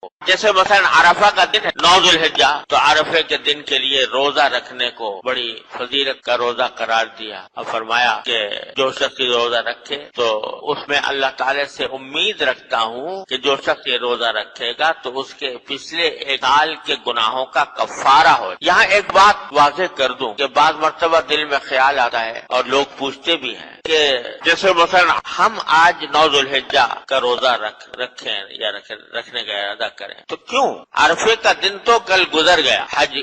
جیسے مثلا عرفہ کا دن ہے 9 ذوالحجہ، تو عرفے کے دن کے لیے روزہ رکھنے کو بڑی فضیلت کا روزہ قرار دیا اور فرمایا کہ جو شخص روزہ رکھے تو اس میں اللہ تعالی سے امید رکھتا ہوں کہ جو شخص یہ روزہ رکھے گا تو اس کے پچھلے ایک سال کے گناہوں کا کفارہ ہو۔ یہاں ایک بات واضح کر دوں کہ بعض مرتبہ دل میں خیال آتا ہے اور لوگ پوچھتے بھی ہیں کہ جیسے مثلا ہم آج 9 ذوالحجہ کا روزہ رکھیں یا رکھنے کا ارادہ کریں تو کیوں؟ عرفے کا دن تو کل گزر گیا۔ حج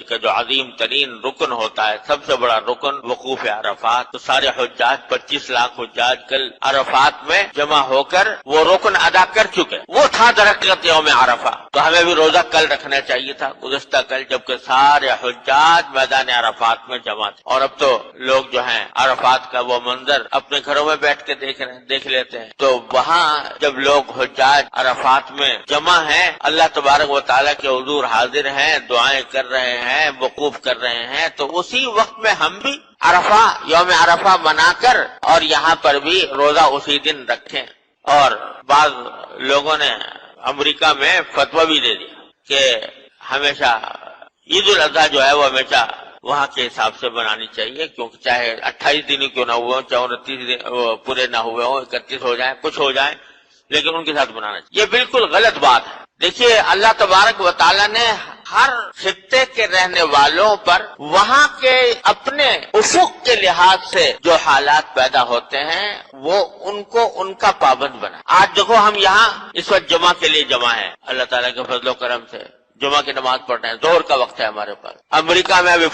کا جو عظیم ترین رکن ہوتا ہے، سب سے بڑا رکن وقوف عرفات، تو سارے حجاج 25 لاکھ حجاج کل عرفات میں جمع ہو کر وہ رکن ادا کر چکے، وہ تھا درخت یوم عرفہ، تو ہمیں بھی روزہ کل رکھنا چاہیے تھا، گزشتہ کل، جبکہ سارے حجاج میدان عرفات میں جمع تھے۔ اور اب تو لوگ جو ہیں عرفات کا وہ منظر اپنے گھروں میں بیٹھ کے دیکھ لیتے ہیں، تو وہاں جب لوگ حجاج عرفات میں جمع ہیں، اللہ تبارک و تعالیٰ کے حضور حاضر ہیں، دعائیں کر رہے ہیں، وقوف کر رہے ہیں، تو اسی وقت میں ہم بھی عرفہ یوم عرفہ منا کر اور یہاں پر بھی روزہ اسی دن رکھیں۔ اور بعض لوگوں نے امریکہ میں فتویٰ بھی دے دیا کہ ہمیشہ عید الاضحیٰ جو ہے وہ ہمیشہ وہاں کے حساب سے بنانی چاہیے، کیونکہ چاہے 28 دن کیوں نہ ہوئے ہوں، چاہے 29 دن پورے نہ ہوئے ہوں، 31 ہو جائیں، کچھ ہو جائیں، لیکن ان کے ساتھ بنانا چاہیے۔ یہ بالکل غلط بات ہے۔ دیکھیے اللہ تبارک و تعالیٰ نے ہر خطے کے رہنے والوں پر وہاں کے اپنے افق کے لحاظ سے جو حالات پیدا ہوتے ہیں وہ ان کو ان کا پابند بنا۔ آج دیکھو ہم یہاں اس وقت جمعہ کے لیے جمع ہیں، اللہ تعالیٰ کے فضل و کرم سے جمعہ کی نماز پڑھ رہے ہیں، ظہر کا وقت ہے ہمارے پاس۔ امریکہ میں ابھی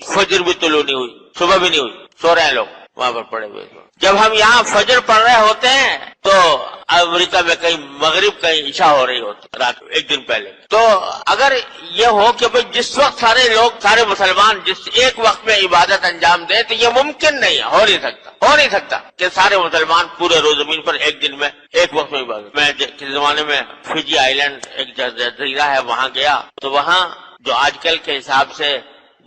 فجر بھی طلوع نہیں ہوئی، صبح بھی نہیں ہوئی، سو رہے ہیں لوگ وہاں پر پڑے ہوئے۔ جب ہم یہاں فجر پڑھ رہے ہوتے ہیں تو امریکہ میں کہیں مغرب کہیں عشاء ہو رہی ہوتی رات ایک دن پہلے۔ تو اگر یہ ہو کہ بھئی جس وقت سارے مسلمان جس ایک وقت میں عبادت انجام دیں تو یہ ممکن نہیں ہے، ہو نہیں سکتا کہ سارے مسلمان پورے روز زمین پر ایک دن میں ایک وقت میں عبادت۔ میں کس زمانے میں فجی آئی لینڈ ایک جزیرہ ہے وہاں گیا تو وہاں جو آج کل کے حساب سے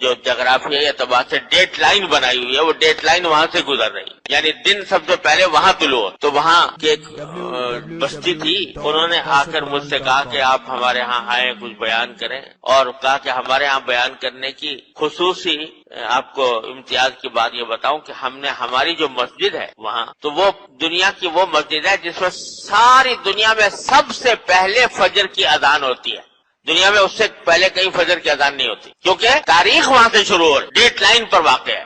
جو جغرافیائی اعتبار سے ڈیٹ لائن بنائی ہوئی ہے وہ ڈیٹ لائن وہاں سے گزر رہی، یعنی دن سب سے پہلے وہاں طلوع۔ تو وہاں کی ایک بستی تھی، انہوں نے آ کر مجھ سے کہا کہ آپ ہمارے ہاں آئیں کچھ بیان کریں، اور کہا کہ ہمارے ہاں بیان کرنے کی خصوصی آپ کو امتیاز کی بات یہ بتاؤں کہ ہم نے ہماری جو مسجد ہے وہاں تو وہ دنیا کی وہ مسجد ہے جس میں ساری دنیا میں سب سے پہلے فجر کی اذان ہوتی ہے۔ دنیا میں اس سے پہلے کہیں فجر کی اذان نہیں ہوتی، کیونکہ تاریخ وہاں سے شروع ہو رہی، ڈیٹ لائن پر واقع ہے۔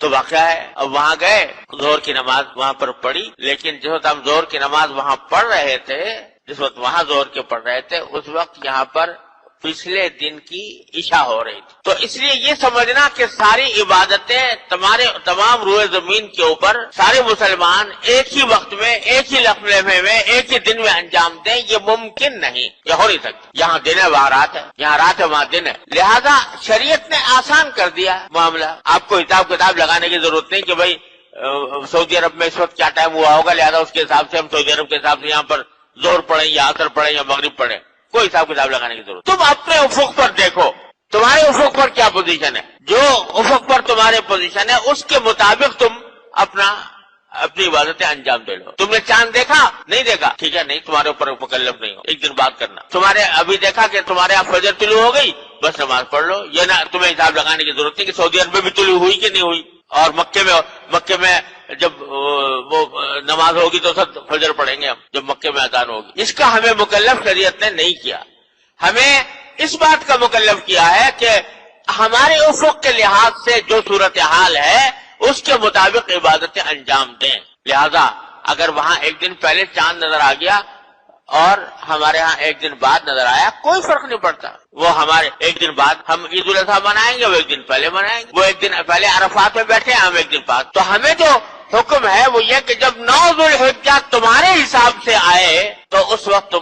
تو واقعہ ہے، اب وہاں گئے، ظہر کی نماز وہاں پر پڑھی، لیکن جس وقت ہم ظہر کی نماز وہاں پڑھ رہے تھے، جس وقت وہاں ظہر کے پڑھ رہے تھے، اس وقت یہاں پر پچھلے دن کی عشاء ہو رہی تھی۔ تو اس لیے یہ سمجھنا کہ ساری عبادتیں تمام روئے زمین کے اوپر سارے مسلمان ایک ہی وقت میں، ایک ہی لمحے میں، ایک ہی دن میں انجام دیں، یہ ممکن نہیں، یہ ہو نہیں سکتا۔ یہاں دن ہے وہاں رات ہے، یہاں رات ہے وہاں دن ہے، لہذا شریعت نے آسان کر دیا معاملہ۔ آپ کو حساب کتاب لگانے کی ضرورت نہیں کہ بھائی سعودی عرب میں اس وقت کیا ٹائم ہوا ہوگا، لہذا اس کے حساب سے ہم سعودی عرب کے حساب سے یہاں پر ظہر پڑھیں یا عصر پڑھیں یا مغرب پڑھیں، کوئی حساب کتاب لگانے کی ضرورت۔ تم اپنے افق پر دیکھو، تمہارے افق پر کیا پوزیشن ہے، جو افق پر تمہارے پوزیشن ہے اس کے مطابق تم اپنی عبادتیں انجام دے لو۔ تم نے چاند دیکھا نہیں دیکھا، ٹھیک ہے، نہیں، تمہارے اوپر مکلف نہیں ہو، ایک دن بات کرنا۔ تمہارے ابھی دیکھا کہ تمہارے یہاں فجر طلوع ہو گئی، بس نماز پڑھ لو، یہ نہ تمہیں حساب لگانے کی ضرورت نہیں کہ سعودی عرب میں بھی طلوع ہوئی کہ نہیں ہوئی، اور مکے میں جب وہ نماز ہوگی تو سب فجر پڑھیں گے ہم جب مکے میں اذان ہوگی۔ اس کا ہمیں مکلف شریعت نے نہیں کیا، ہمیں اس بات کا مکلف کیا ہے کہ ہمارے افق کے لحاظ سے جو صورتحال ہے اس کے مطابق عبادتیں انجام دیں۔ لہذا اگر وہاں ایک دن پہلے چاند نظر آ گیا اور ہمارے ہاں ایک دن بعد نظر آیا، کوئی فرق نہیں پڑتا، وہ ہمارے ایک دن بعد ہم عید الاضحیٰ منائیں گے، وہ ایک دن پہلے منائیں گے، وہ ایک دن پہلے عرفات میں بیٹھے ہیں، ہم ایک دن بعد۔ تو ہمیں جو حکم ہے وہ یہ کہ جب 9 ذوالحجہ تمہارے حساب سے آئے تو اس وقت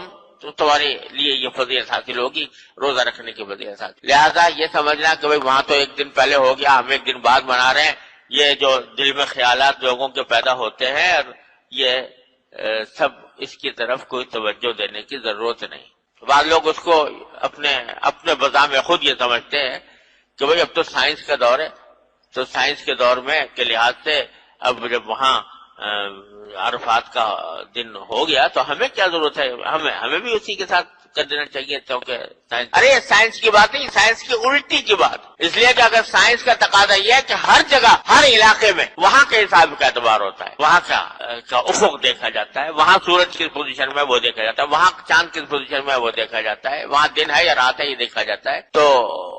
تمہارے لیے یہ فضیلت حاصل ہوگی، روزہ رکھنے کی فضیلت حاصل۔ لہذا یہ سمجھنا کہ وہاں تو ایک دن پہلے ہو گیا، ہم ایک دن بعد منا رہے ہیں، یہ جو دل میں خیالات لوگوں کے پیدا ہوتے ہیں، یہ سب اس کی طرف کوئی توجہ دینے کی ضرورت نہیں۔ بعض لوگ اس کو اپنے بذا میں خود یہ سمجھتے ہیں کہ بھئی اب تو سائنس کا دور ہے، تو سائنس کے دور میں کے لحاظ سے اب جب وہاں عرفات کا دن ہو گیا تو ہمیں کیا ضرورت ہے، ہمیں بھی اسی کے ساتھ کر دینا چاہیے کیونکہ سائنس کی بات نہیں، سائنس کی الٹی کی بات، اس لیے کہ اگر سائنس کا تقاضا یہ ہے کہ ہر جگہ ہر علاقے میں وہاں کے حساب کا اعتبار ہوتا ہے، وہاں کا افق دیکھا جاتا ہے، وہاں سورج کس پوزیشن میں وہ دیکھا جاتا ہے، وہاں چاند کس پوزیشن میں وہ دیکھا جاتا ہے، وہاں دن ہے یا رات ہے یہ دیکھا جاتا ہے، تو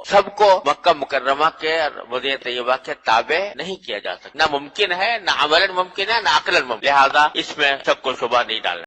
سب کو مکہ مکرمہ کے اور مدینہ طیبہ کے تابع نہیں کیا جا سکتا، نہ ممکن ہے، نہ عملاً ممکن ہے، نہ عقلاً ممکن، لہذا اس میں سب کو شبہ نہیں ڈالنا۔